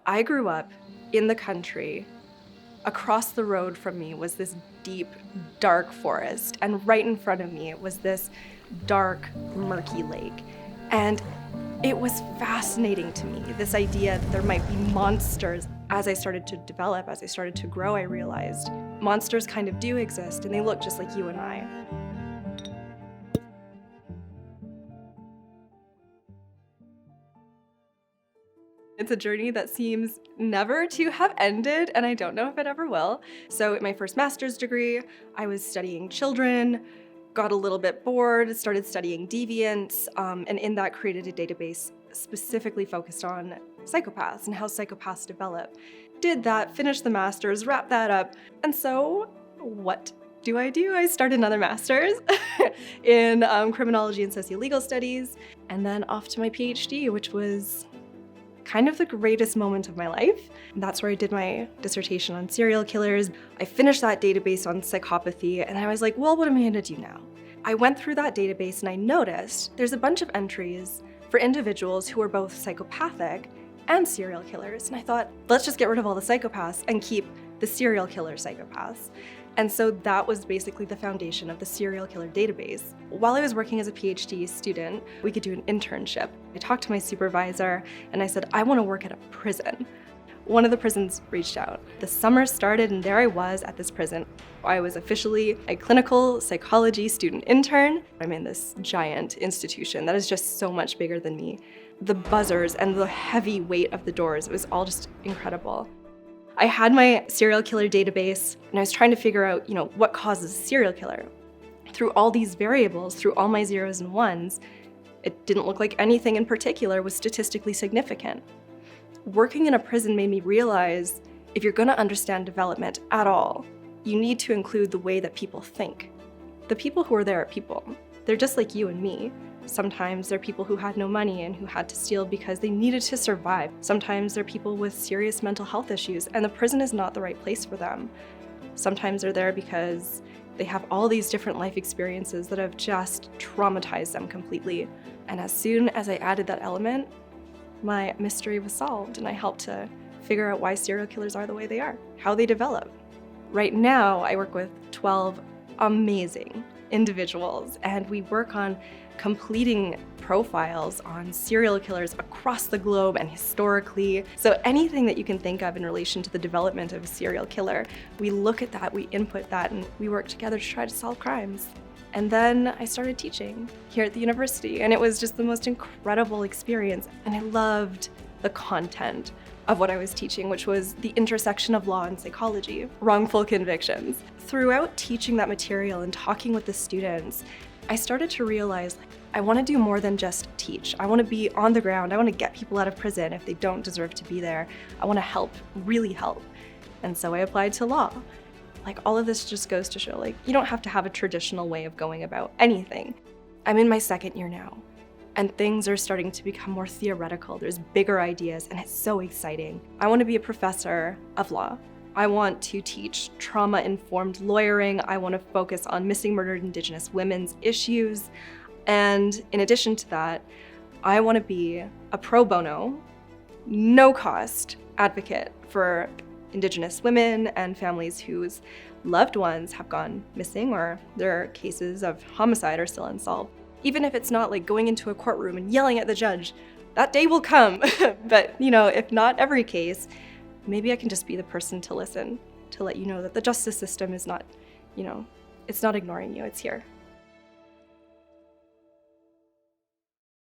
I grew up in the country. Across the road from me was this deep, dark forest, and right in front of me was this dark, murky lake. And it was fascinating to me, this idea that there might be monsters. As I started to develop, as I started to grow, I realized monsters kind of do exist, and they look just like you and I. It's a journey that seems never to have ended, and I don't know if it ever will. So in my first master's degree, I was studying children, got a little bit bored, started studying deviants, and in that created a database specifically focused on psychopaths and how psychopaths develop. Did that, finished the master's, wrapped that up, and so what do? I started another master's in criminology and sociolegal studies, and then off to my PhD, which was kind of the greatest moment of my life. And that's where I did my dissertation on serial killers. I finished that database on psychopathy, and I was like, well, what am I gonna do now? I went through that database and I noticed there's a bunch of entries for individuals who are both psychopathic and serial killers. And I thought, let's just get rid of all the psychopaths and keep the serial killer psychopaths. And so that was basically the foundation of the serial killer database. While I was working as a PhD student, we could do an internship. I talked to my supervisor and I said, I want to work at a prison. One of the prisons reached out. The summer started and there I was at this prison. I was officially a clinical psychology student intern. I'm in this giant institution that is just so much bigger than me. The buzzers and the heavy weight of the doors, it was all just incredible. I had my serial killer database and I was trying to figure out, what causes a serial killer. Through all these variables, through all my zeros and ones, it didn't look like anything in particular was statistically significant. Working in a prison made me realize if you're going to understand development at all, you need to include the way that people think. The people who are there are people. They're just like you and me. Sometimes they're people who had no money and who had to steal because they needed to survive. Sometimes they're people with serious mental health issues and the prison is not the right place for them. Sometimes they're there because they have all these different life experiences that have just traumatized them completely. And as soon as I added that element, my mystery was solved and I helped to figure out why serial killers are the way they are, how they develop. Right now, I work with 12 amazing individuals and we work on completing profiles on serial killers across the globe and historically. So anything that you can think of in relation to the development of a serial killer, we look at that, we input that, and we work together to try to solve crimes. And then I started teaching here at the university, and it was just the most incredible experience. And I loved the content of what I was teaching, which was the intersection of law and psychology, wrongful convictions. Throughout teaching that material and talking with the students, I started to realize I want to do more than just teach. I want to be on the ground. I want to get people out of prison if they don't deserve to be there. I want to help, really help. And so I applied to law. All of this just goes to show, you don't have to have a traditional way of going about anything. I'm in my second year now, and things are starting to become more theoretical. There's bigger ideas, and it's so exciting. I want to be a professor of law. I want to teach trauma-informed lawyering. I want to focus on missing murdered Indigenous women's issues. And in addition to that, I want to be a pro bono, no-cost advocate for Indigenous women and families whose loved ones have gone missing or their cases of homicide are still unsolved. Even if it's not going into a courtroom and yelling at the judge, that day will come. But, if not every case, maybe I can just be the person to listen, to let you know that the justice system is not, it's not ignoring you, it's here.